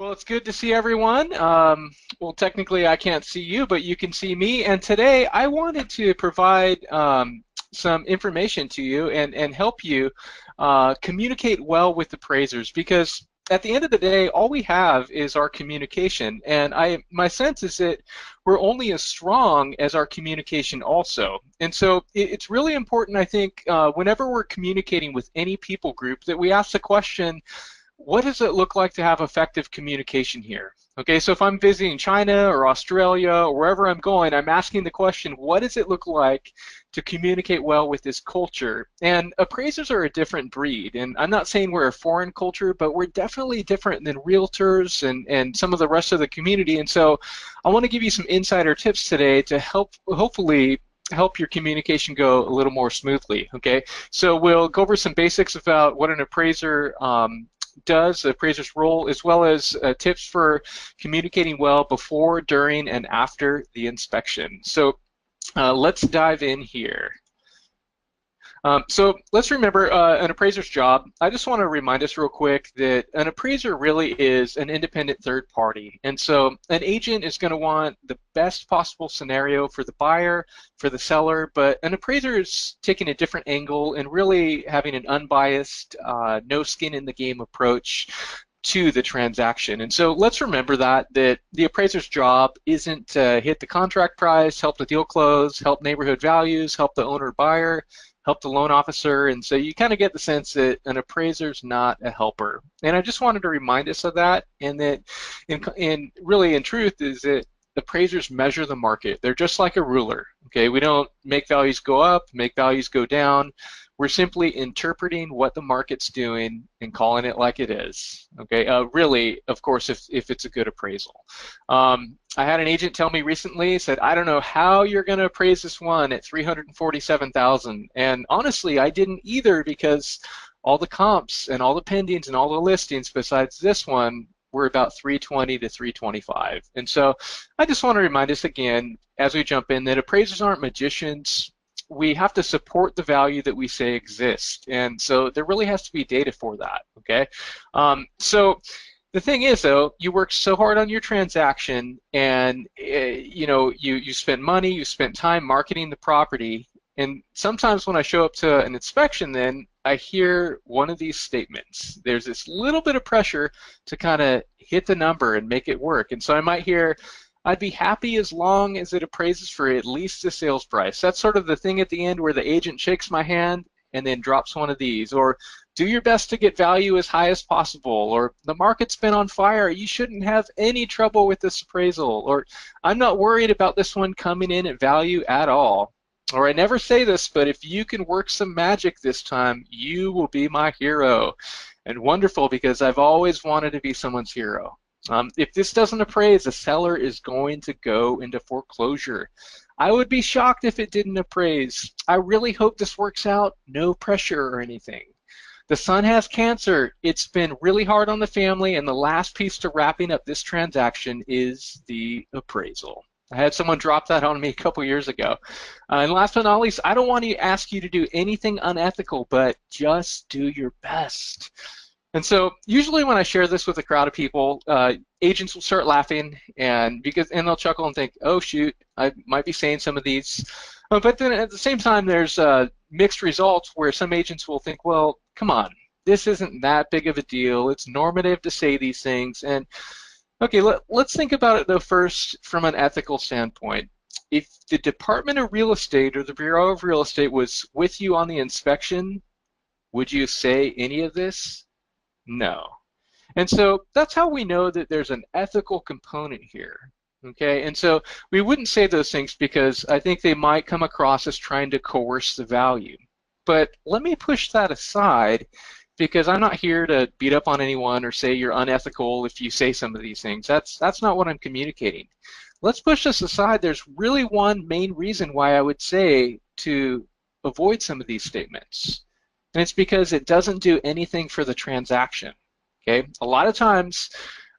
Well, it's good to see everyone. Well, technically, I can't see you, but you can see me. And today, I wanted to provide some information to you and help you communicate well with appraisers, because at the end of the day, all we have is our communication. And my sense is that we're only as strong as our communication also. And so it's really important, I think, whenever we're communicating with any people group, that we ask the question, what does it look like to have effective communication here? Okay, so if I'm visiting China or Australia or wherever I'm going, I'm asking the question, what does it look like to communicate well with this culture? And appraisers are a different breed, and I'm not saying we're a foreign culture, but we're definitely different than realtors and some of the rest of the community. And so I want to give you some insider tips today to hopefully help your communication go a little more smoothly. Okay, so we'll go over some basics about what an appraiser does, the appraiser's role, as well as tips for communicating well before, during, and after the inspection. So let's dive in here. So let's remember an appraiser's job. I just want to remind us real quick that an appraiser really is an independent third party. And so an agent is going to want the best possible scenario for the buyer, for the seller, but an appraiser is taking a different angle and really having an unbiased, no skin in the game approach to the transaction. And so let's remember that the appraiser's job isn't to hit the contract price, help the deal close, help neighborhood values, help the owner buyer, help the loan officer. And so you kind of get the sense that an appraiser's not a helper. And I just wanted to remind us of that, and that in truth is that appraisers measure the market. They're just like a ruler. Okay, we don't make values go up, make values go down. We're simply interpreting what the market's doing and calling it like it is. Okay, really, of course, if it's a good appraisal. I had an agent tell me recently, said, I don't know how you're going to appraise this one at $347,000. And honestly, I didn't either, because all the comps and all the pendings and all the listings besides this one were about 320 to 325. And so I just want to remind us again, as we jump in, that appraisers aren't magicians. We have to support the value that we say exists, and so there really has to be data for that. Okay, so the thing is, though, you work so hard on your transaction, and you spent money, you spent time marketing the property, and sometimes when I show up to an inspection, then I hear one of these statements. There's this little bit of pressure to kind of hit the number and make it work, and so I might hear, I'd be happy as long as it appraises for at least the sales price. That's sort of the thing at the end where the agent shakes my hand and then drops one of these. Or do your best to get value as high as possible. Or the market's been on fire. You shouldn't have any trouble with this appraisal. Or I'm not worried about this one coming in at value at all. Or I never say this, but if you can work some magic this time, you will be my hero. And wonderful, because I've always wanted to be someone's hero. If this doesn't appraise, the seller is going to go into foreclosure. I would be shocked if it didn't appraise. I really hope this works out. No pressure or anything. The son has cancer. It's been really hard on the family, and the last piece to wrapping up this transaction is the appraisal. I had someone drop that on me a couple years ago. And last but not least, I don't want to ask you to do anything unethical, but just do your best. And so usually when I share this with a crowd of people, agents will start laughing, and they'll chuckle and think, oh shoot, I might be saying some of these. But then at the same time, there's mixed results where some agents will think, well, come on, this isn't that big of a deal. It's normative to say these things. And okay, let's think about it though first from an ethical standpoint. If the Department of Real Estate or the Bureau of Real Estate was with you on the inspection, would you say any of this? No. And so that's how we know that there's an ethical component here. Okay, and so we wouldn't say those things because I think they might come across as trying to coerce the value. But let me push that aside, because I'm not here to beat up on anyone or say you're unethical if you say some of these things. That's not what I'm communicating. Let's push this aside. There's really one main reason why I would say to avoid some of these statements. And it's because it doesn't do anything for the transaction. Okay, a lot of times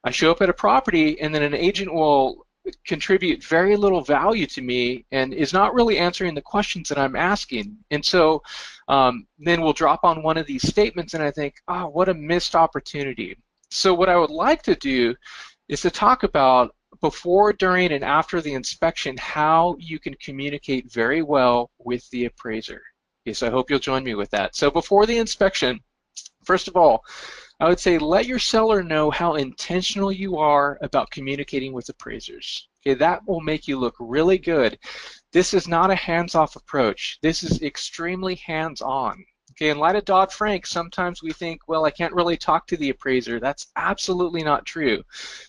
I show up at a property and then an agent will contribute very little value to me and is not really answering the questions that I'm asking. And so then we'll drop on one of these statements and I think, oh, what a missed opportunity. So what I would like to do is to talk about before, during, and after the inspection, how you can communicate very well with the appraiser. Okay, so I hope you'll join me with that. So before the inspection, first of all, I would say let your seller know how intentional you are about communicating with appraisers. Okay, that will make you look really good. This is not a hands-off approach. This is extremely hands-on. Okay, in light of Dodd-Frank, sometimes we think, well, I can't really talk to the appraiser. That's absolutely not true.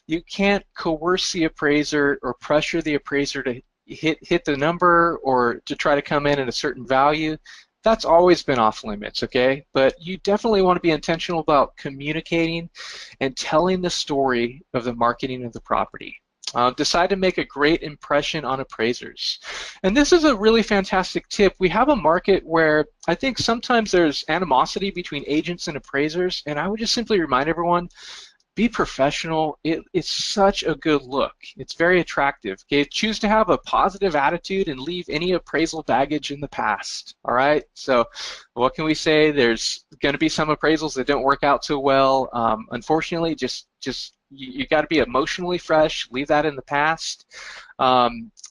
You can't coerce the appraiser or pressure the appraiser to hit the number or to try to come in at a certain value. That's always been off limits, okay? But you definitely want to be intentional about communicating and telling the story of the marketing of the property. Decide to make a great impression on appraisers. And this is a really fantastic tip. We have a market where I think sometimes there's animosity between agents and appraisers, and I would just simply remind everyone, be professional. It's such a good look. It's very attractive. Okay, choose to have a positive attitude and leave any appraisal baggage in the past. All right. So, what can we say? There's going to be some appraisals that don't work out so well. Unfortunately, just you got to be emotionally fresh. Leave that in the past.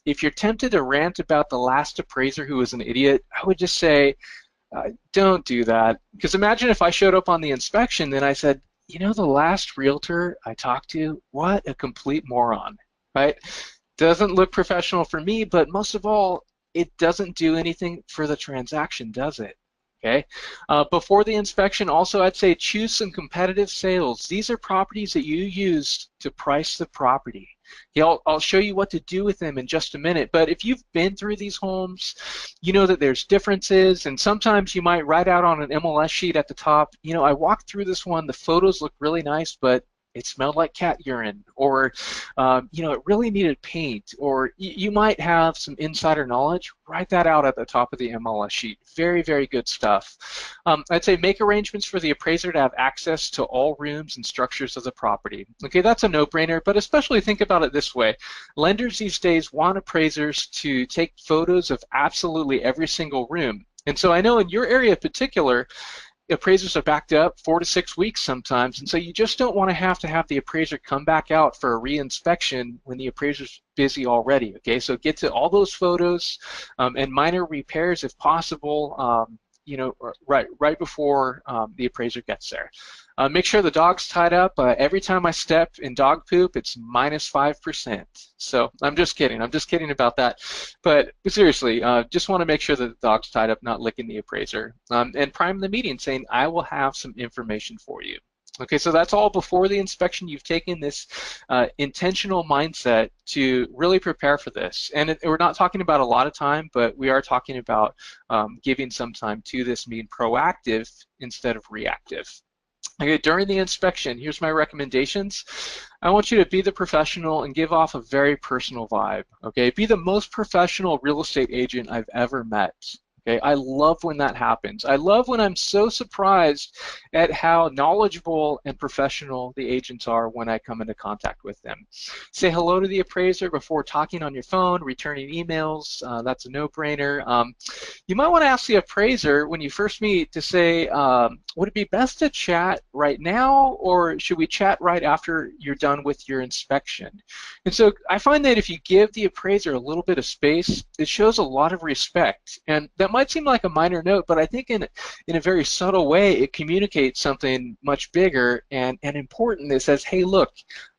If you're tempted to rant about the last appraiser who was an idiot, I would just say, don't do that. Because imagine if I showed up on the inspection and I said, you know, the last realtor I talked to, what a complete moron, right? Doesn't look professional for me, but most of all, it doesn't do anything for the transaction, does it? Okay. Before the inspection, also I'd say choose some competitive sales. These are properties that you use to price the property. Yeah, I'll show you what to do with them in just a minute, but if you've been through these homes, you know that there's differences, and sometimes you might write out on an MLS sheet at the top, you know, I walked through this one, the photos look really nice, but it smelled like cat urine, or you know, it really needed paint, or you might have some insider knowledge. Write that out at the top of the MLS sheet. Very, very good stuff. I'd say make arrangements for the appraiser to have access to all rooms and structures of the property. Okay, that's a no-brainer, but especially think about it this way. Lenders these days want appraisers to take photos of absolutely every single room. And so I know in your area in particular, appraisers are backed up 4 to 6 weeks sometimes, and so you just don't want to have the appraiser come back out for a re-inspection when the appraiser's busy already. Okay, so get to all those photos and minor repairs if possible. You know, right before the appraiser gets there. Make sure the dog's tied up. Every time I step in dog poop, it's -5%. So I'm just kidding. I'm just kidding about that. But seriously, just want to make sure that the dog's tied up, not licking the appraiser. And prime the meeting saying, I will have some information for you. Okay, so that's all before the inspection. You've taken this intentional mindset to really prepare for this. And we're not talking about a lot of time, but we are talking about giving some time to this, being proactive instead of reactive. Okay, during the inspection, here's my recommendations. I want you to be the professional and give off a very personal vibe. Okay, be the most professional real estate agent I've ever met. Okay, I love when that happens. I love when I'm so surprised at how knowledgeable and professional the agents are when I come into contact with them. Say hello to the appraiser before talking on your phone, returning emails. That's a no-brainer. You might want to ask the appraiser when you first meet to say, would it be best to chat right now, or should we chat right after you're done with your inspection? And so I find that if you give the appraiser a little bit of space, it shows a lot of respect. And that might seem like a minor note, but I think in a very subtle way, it communicates something much bigger and important. It says, hey, look,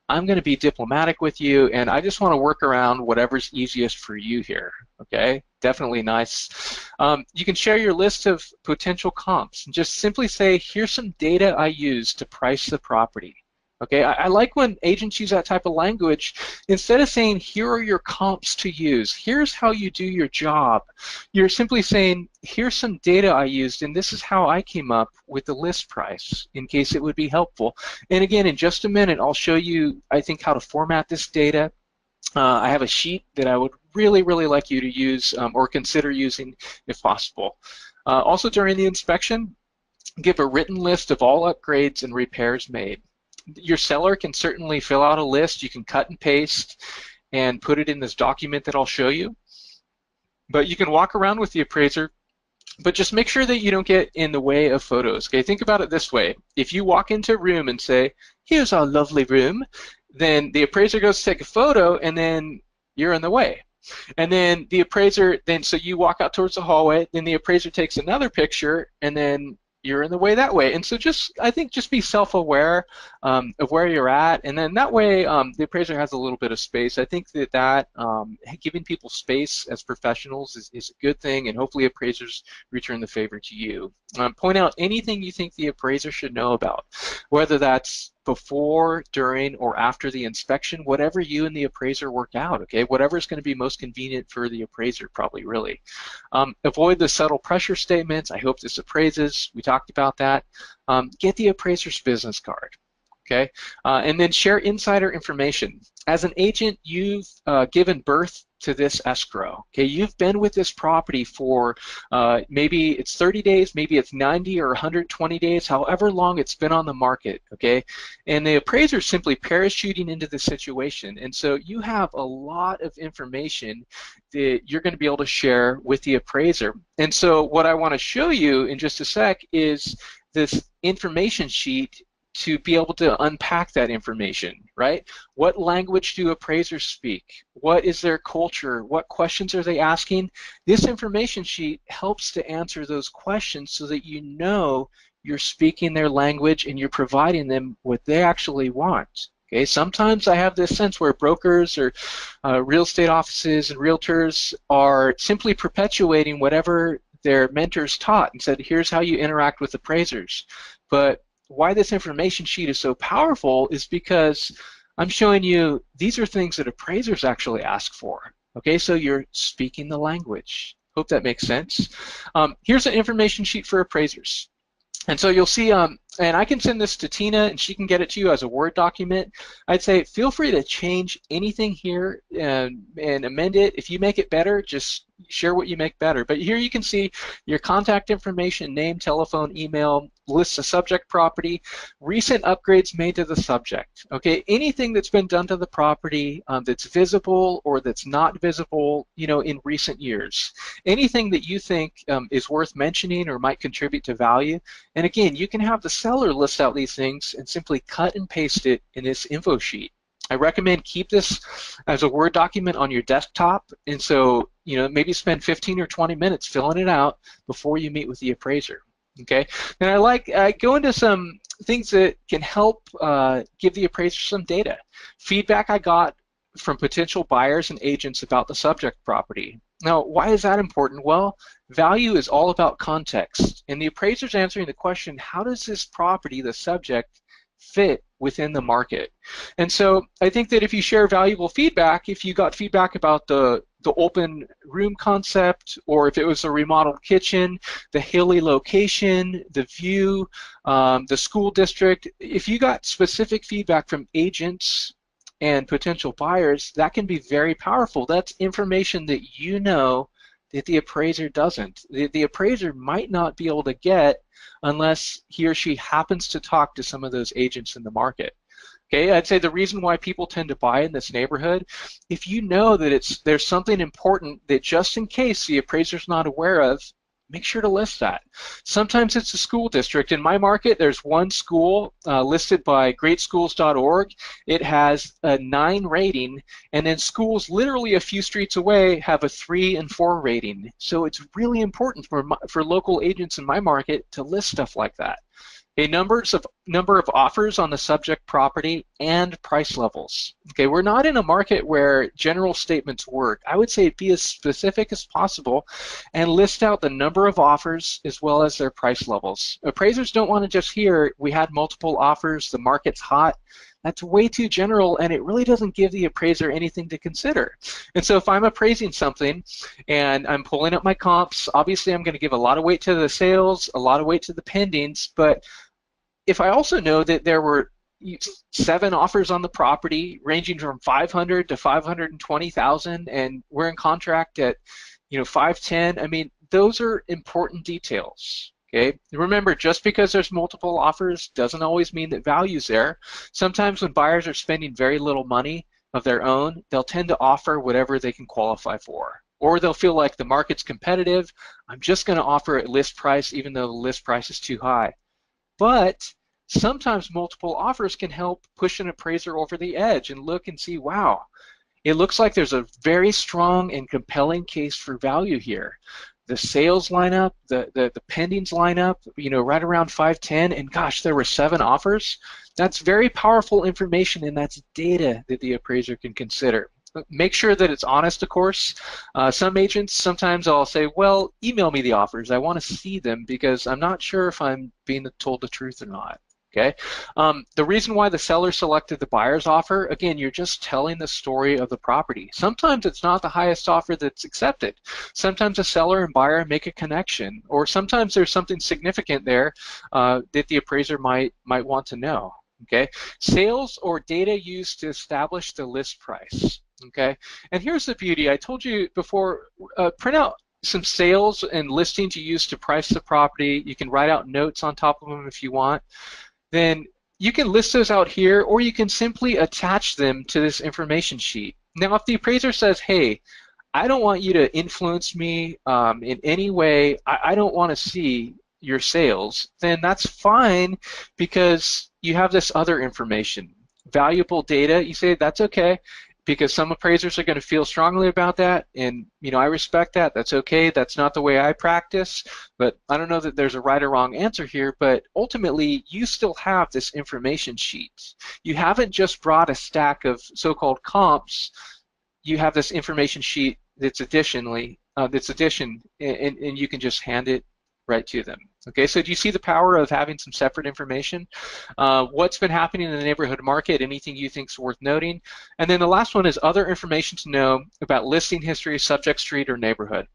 I'm going to be diplomatic with you, and I just want to work around whatever's easiest for you here. Okay, definitely nice. You can share your list of potential comps and just simply say, here's some data I use to price the property. Okay, I like when agents use that type of language. Instead of saying, here are your comps to use, here's how you do your job, you're simply saying, here's some data I used, and this is how I came up with the list price, in case it would be helpful. And again, in just a minute, I'll show you, I think, how to format this data. I have a sheet that I would really, really like you to use or consider using if possible. Also, during the inspection, give a written list of all upgrades and repairs made. Your seller can certainly fill out a list. You can cut and paste and put it in this document that I'll show you. But you can walk around with the appraiser But just make sure that you don't get in the way of photos. Okay, think about it this way. If you walk into a room and say, here's our lovely room, then the appraiser goes to take a photo and then you're in the way. And then the appraiser, so you walk out towards the hallway, then the appraiser takes another picture and then you're in the way that way. And so I think just be self-aware of where you're at, and then that way the appraiser has a little bit of space. I think that giving people space as professionals is a good thing, and hopefully appraisers return the favor to you. Point out anything you think the appraiser should know about, whether that's before, during, or after the inspection, whatever you and the appraiser work out, okay? Whatever is going to be most convenient for the appraiser, probably, really. Avoid the subtle pressure statements. I hope this appraises. We talked about that. Get the appraiser's business card, okay? And then share insider information. As an agent, you've given birth to this escrow, okay? You've been with this property for maybe it's 30 days, maybe it's 90 or 120 days, however long it's been on the market, okay? And the appraiser is simply parachuting into the situation, and so you have a lot of information that you're going to be able to share with the appraiser. And so what I want to show you in just a sec is this information sheet to be able to unpack that information, right? What language do appraisers speak? What is their culture? What questions are they asking? This information sheet helps to answer those questions so that you know you're speaking their language and you're providing them what they actually want. Okay, sometimes I have this sense where brokers or real estate offices and realtors are simply perpetuating whatever their mentors taught and said, here's how you interact with appraisers. But why this information sheet is so powerful is because I'm showing you these are things that appraisers actually ask for. Okay, so you're speaking the language. Hope that makes sense. Here's an information sheet for appraisers. And so you'll see, and I can send this to Tina and she can get it to you as a Word document. I'd say feel free to change anything here and amend it. If you make it better, just share what you make better. But here you can see your contact information, name, telephone, email, lists a subject property, recent upgrades made to the subject. Okay, anything that's been done to the property that's visible or that's not visible, you know, in recent years. Anything that you think is worth mentioning or might contribute to value. And again, you can have the seller list out these things and simply cut and paste it in this info sheet. I recommend keep this as a Word document on your desktop, and so you know maybe spend 15 or 20 minutes filling it out before you meet with the appraiser. Okay, and I go into some things that can help give the appraiser some data. Feedback I got from potential buyers and agents about the subject property. Now, why is that important? Well, value is all about context, and the appraiser's answering the question, how does this property, the subject, fit within the market? And so I think that if you share valuable feedback, if you got feedback about the open room concept, or if it was a remodeled kitchen, the hilly location, the view, the school district, if you got specific feedback from agents and potential buyers, that can be very powerful. That's information that you know that the appraiser doesn't. The appraiser might not be able to get unless he or she happens to talk to some of those agents in the market. Okay, I'd say the reason why people tend to buy in this neighborhood, if you know that there's something important that just in case the appraiser's not aware of, make sure to list that. Sometimes it's a school district. In my market, there's one school listed by greatschools.org. It has a 9 rating, and then schools literally a few streets away have a 3 and 4 rating. So it's really important for local agents in my market to list stuff like that. A number of offers on the subject property and price levels. Okay, we're not in a market where general statements work. I would say be as specific as possible and list out the number of offers as well as their price levels. Appraisers don't want to just hear, we had multiple offers, the market's hot. That's way too general, and it really doesn't give the appraiser anything to consider. And so if I'm appraising something and I'm pulling up my comps, obviously I'm going to give a lot of weight to the sales, a lot of weight to the pendings, but if I also know that there were 7 offers on the property ranging from 500 to 520,000 and we're in contract at 510, I mean, those are important details. Okay, remember, just because there's multiple offers doesn't always mean that value's there. Sometimes when buyers are spending very little money of their own, they'll tend to offer whatever they can qualify for, Or they'll feel like the market's competitive. I'm just going to offer at list price even though the list price is too high. But sometimes multiple offers can help push an appraiser over the edge and look and see, wow, it looks like there's a very strong and compelling case for value here. The sales line up, the pendings line up, you know, right around 510, and gosh, there were 7 offers. That's very powerful information, and that's data that the appraiser can consider. Make sure that it's honest, of course. Some agents, sometimes I'll say, well, email me the offers. I want to see them because I'm not sure if I'm being told the truth or not. Okay. The reason why the seller selected the buyer's offer, again, you're just telling the story of the property. Sometimes it's not the highest offer that's accepted. Sometimes a seller and buyer make a connection, or sometimes there's something significant there that the appraiser might want to know. Okay. Sales or data used to establish the list price. Okay. And here's the beauty. I told you before, print out some sales and listings you use to price the property. You can write out notes on top of them if you want. Then you can list those out here, or you can simply attach them to this information sheet. Now, if the appraiser says, hey, I don't want you to influence me in any way, I don't want to see your sales, then that's fine because you have this other information. Valuable data, you say that's okay, because some appraisers are going to feel strongly about that, and you know, I respect that. That's okay. That's not the way I practice, but I don't know that there's a right or wrong answer here, but ultimately you still have this information sheet. You haven't just brought a stack of so-called comps. You have this information sheet that's addition, and you can just hand it right to them. Okay, so do you see the power of having some separate information? What's been happening in the neighborhood market, anything you think is worth noting? And then the last one is other information to know about listing history, subject street, or neighborhood.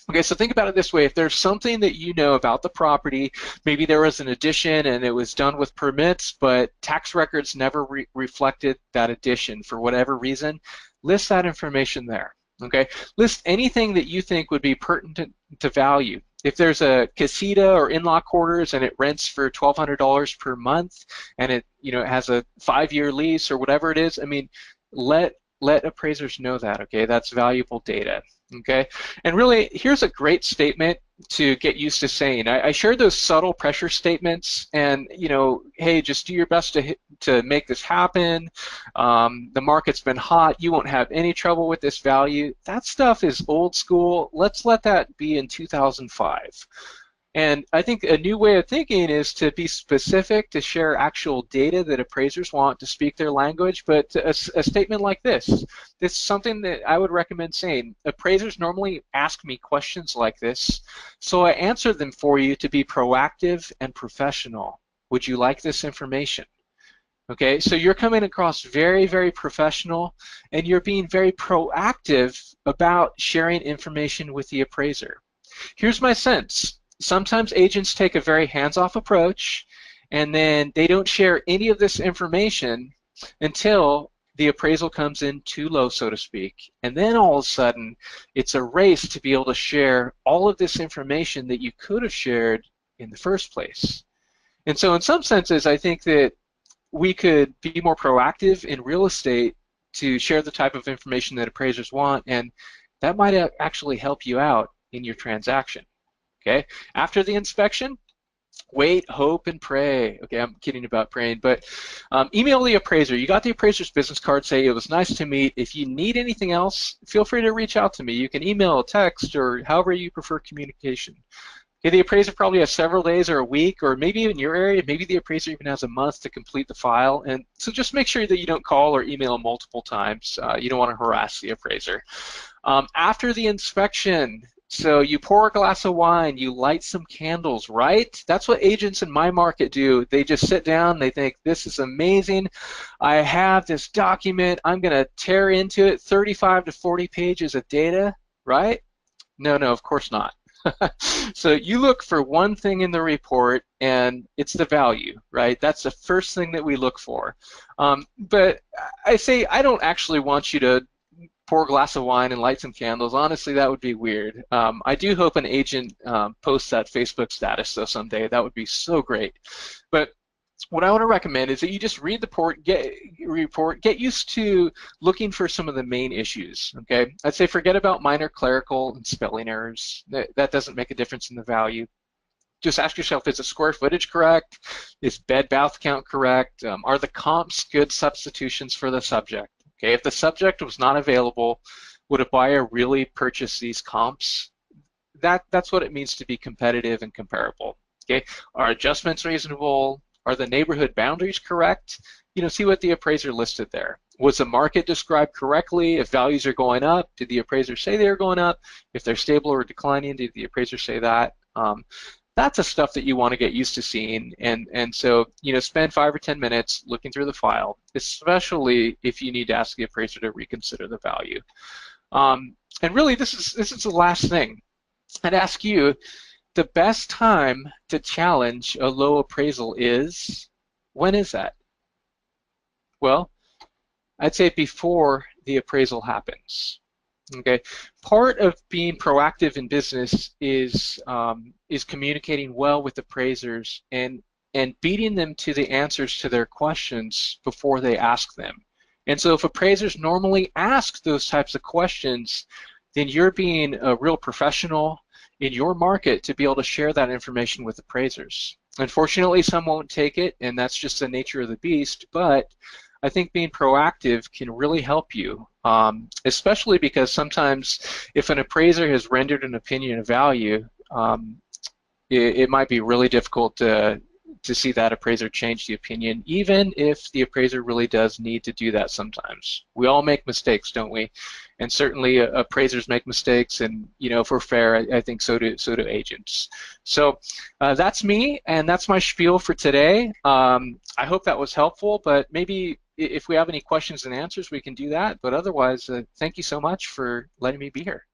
Okay, so think about it this way. If there's something that you know about the property, maybe there was an addition and it was done with permits, but tax records never reflected that addition for whatever reason, list that information there. Okay, list anything that you think would be pertinent to value. If there's a casita or in-law quarters and it rents for $1,200 per month, and it, you know, it has a 5-year lease or whatever it is, I mean, let appraisers know that. Okay, that's valuable data. Okay, and really, here's a great statement to get used to saying. I shared those subtle pressure statements, and you know, hey, just do your best to make this happen. The market's been hot. You won't have any trouble with this value. That stuff is old school. Let's let that be in 2005. And I think a new way of thinking is to be specific, to share actual data that appraisers want to speak their language, but a statement like this is something that I would recommend saying. Appraisers normally ask me questions like this, so I answer them for you to be proactive and professional. Would you like this information? Okay, so you're coming across very, very professional, and you're being very proactive about sharing information with the appraiser. Here's my sense. Sometimes agents take a very hands-off approach, and then they don't share any of this information until the appraisal comes in too low, so to speak. And then all of a sudden, it's a race to be able to share all of this information that you could have shared in the first place. And so in some senses, I think that we could be more proactive in real estate to share the type of information that appraisers want, and that might actually help you out in your transaction. Okay, after the inspection, wait, hope, and pray. Okay, I'm kidding about praying, but email the appraiser. You got the appraiser's business card, say it was nice to meet. If you need anything else, feel free to reach out to me. You can email, text, or however you prefer communication. Okay, the appraiser probably has several days or a week, or maybe in your area, maybe the appraiser even has a month to complete the file. And so just make sure that you don't call or email multiple times. You don't want to harass the appraiser. After the inspection, so you pour a glass of wine, you light some candles, right? That's what agents in my market do. They just sit down, they think, this is amazing. I have this document, I'm going to tear into it, 35 to 40 pages of data, right? No, of course not. So you look for one thing in the report, and it's the value, right? That's the first thing that we look for. But I say I don't actually want you to pour a glass of wine and light some candles. Honestly, that would be weird. I do hope an agent posts that Facebook status though someday. That would be so great. But what I want to recommend is that you just read the report, get used to looking for some of the main issues. Okay, I'd say forget about minor clerical and spelling errors. That doesn't make a difference in the value. Just ask yourself, is the square footage correct? Is bed bath count correct? Are the comps good substitutions for the subject? Okay, if the subject was not available, would a buyer really purchase these comps? That's what it means to be competitive and comparable. Okay, are adjustments reasonable? Are the neighborhood boundaries correct? You know, see what the appraiser listed there. Was the market described correctly? If values are going up, did the appraiser say they are going up? If they're stable or declining, did the appraiser say that? That's the stuff that you want to get used to seeing, and so, you know, spend 5 or 10 minutes looking through the file, especially if you need to ask the appraiser to reconsider the value. And really, this is the last thing. I'd ask you, the best time to challenge a low appraisal is, when is that? Well, I'd say before the appraisal happens. Okay, part of being proactive in business is communicating well with appraisers and beating them to the answers to their questions before they ask them. And so if appraisers normally ask those types of questions, then you're being a real professional in your market to be able to share that information with appraisers. Unfortunately, some won't take it, and that's just the nature of the beast, but I think being proactive can really help you, especially because sometimes if an appraiser has rendered an opinion of value, it might be really difficult to see that appraiser change the opinion, even if the appraiser really does need to do that sometimes. We all make mistakes, don't we? And certainly appraisers make mistakes, and, you know, if we're fair, I think so do agents. So that's me, and that's my spiel for today. I hope that was helpful, but maybe if we have any questions and answers, we can do that. But otherwise, thank you so much for letting me be here.